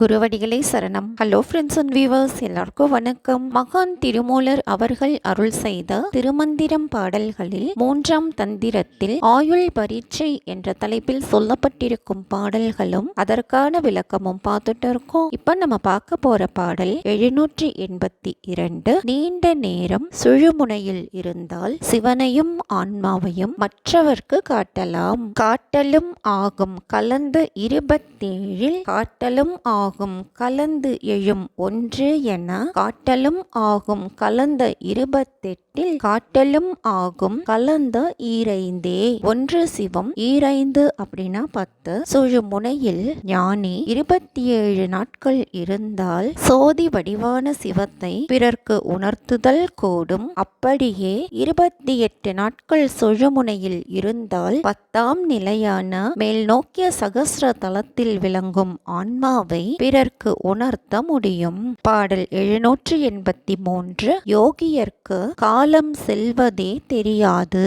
குருவடிகளே சரணம். Hello friends and viewers, எல்லாருக்கும் வணக்கம். மகான் திருமூலர் அவர்கள் அருள் செய்த திருமந்திரம் பாடல்களில் 3ஆம் தந்திரத்தில் ஆயுள் பரீட்சை என்ற தலைப்பில் சொல்லப்பட்டிருக்கும் பாடல்களும் அதற்கான விளக்கமும் பார்த்துட்டு இருக்கோம். இப்ப நம்ம பார்க்க போற பாடல் 782. நீண்ட நேரம் சுழுமுனையில் இருந்தால் சிவனையும் ஆன்மாவையும் மற்றவர்க்கு காட்டலாம். காட்டலும் ஆகும் கலந்து 27 காட்டலும் ஆகும் கலந்து எழும் 1 என காட்டலும் ஆகும் கலந்த 28 காட்டலும் ஆகும் கலந்த 2 1 சிவம் 2 அப்படின்னா 10. சுழுமுனையில் ஞானி 27 நாட்கள் இருந்தால் சோதி வடிவான சிவத்தை பிறர்க்கு உணர்த்துதல் கூடும். அப்படியே 28 நாட்கள் சுழுமுனையில் இருந்தால் 10ஆம் நிலையான மேல் நோக்கிய சகஸ்ர தலத்தில் விளங்கும் ஆன்மாவை பிறர்க்கு உணர்த்த முடியும். பாடல் 783. யோகியர்க்கு காலம் செல்வதே தெரியாது.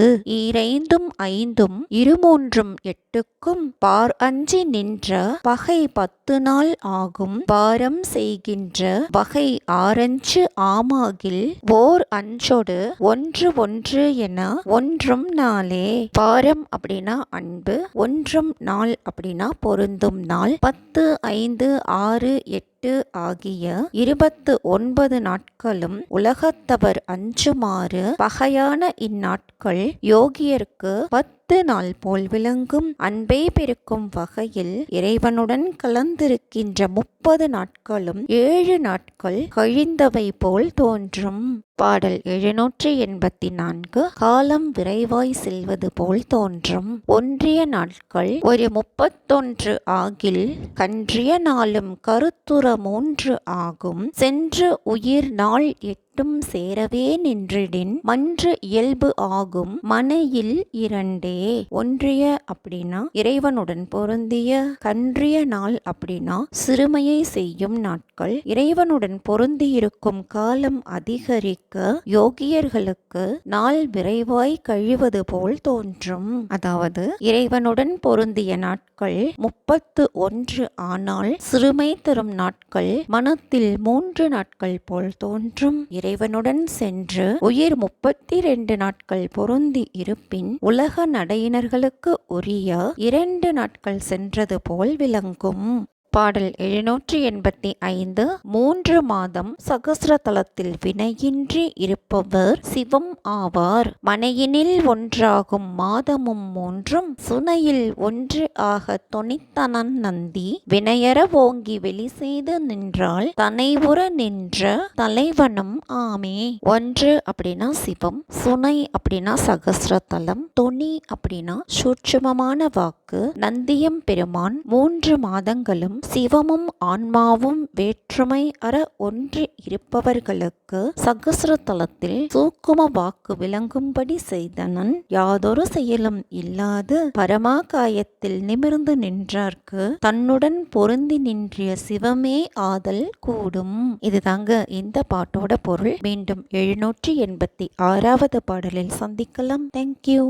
2 5 2 8 பார் அஞ்சி நின்ற பகை 10 நாள் ஆகும். பாரம் செய்கின்ற வகை 6 ஆமாகில் ஓர் அஞ்சொடு 1 என 1 நாளே. பாரம் அப்படின்னா அன்பு, 1 நாள் அப்படின்னா பொருந்தும் நாள். 10 5 6 8 ஆகிய 29 நாட்களும் உலகத்தவர் அஞ்சுமாறு பகையான இந்நாட்கள் யோகியர்க்கு 10 நாள் போல் விளங்கும். அன்பை பெருக்கும் வகையில் இறைவனுடன் கலந்திருக்கின்ற 30 நாட்களும் 7 நாட்கள் கழிந்தவை போல் தோன்றும். பாடல் 784. காலம் விரைவாய் செல்வது போல் தோன்றும். ஒன்றிய நாட்கள் ஒரு 31 ஆகில் கன்றிய நாளும் கருத்துற 3 ஆகும். சென்று உயிர் நாள் 8 சேரவே நின்றிடின் மன்று இயல்பு ஆகும் மனையில் 2. ஒன்றிய அப்படின்னா இறைவனுடன் பொருந்திய, கன்றிய நாள் அப்படின்னா சிறுமையை செய்யும் நாட்கள். இறைவனுடன் பொருந்தியிருக்கும் காலம் அதிகரிக்க யோகியர்களுக்கு நாள் விரைவாய் கழிவது போல் தோன்றும். அதாவது இறைவனுடன் பொருந்திய நாட்கள் 31 ஆனால் சிறுமை தரும் நாட்கள் மனத்தில் 3 நாட்கள் போல் தோன்றும். இறைவனுடன் சென்று உயிர் 32 நாட்கள் பொருந்தி இருப்பின் உலக நடையினர்களுக்கு உரிய 2 நாட்கள் சென்றது போல் விளங்கும். பாடல் 785. 3 மாதம் சகஸ்ரதலத்தில் வினையின்றி இருப்பவர் சிவம் ஆவார். மனையினில் ஒன்றாகும் மாதமும் 3 சுனையில் 1 ஆக தொனித்தனன் நந்தி வினையற ஓங்கி வெளி செய்து நின்றால் தனைவுற நின்ற தலைவனும் ஆமே. 1 அப்படின்னா சிவம், சுனை அப்படின்னா சகஸ்ரதலம், தொனி அப்படின்னா சூட்சுமமான வாக்கு, நந்தியம் பெருமான். 3 மாதங்களும் சிவமும் ஆன்மாவும் வேற்றுமை அற ஒன்றி இருப்பவர்களுக்கு சகஸ்ரதலத்தில் சூக்கும வாக்கு விளங்கும்படி செய்தனன். யாதொரு செயலும் இல்லாது பரமாகாயத்தில் நிமிர்ந்து நின்றார்க்கு தன்னுடன் பொருந்தி நின்றிய சிவமே ஆதல் கூடும். இதுதாங்க இந்த பாட்டோட பொருள். மீண்டும் 786வது பாடலில் சந்திக்கலாம். தேங்க்யூ.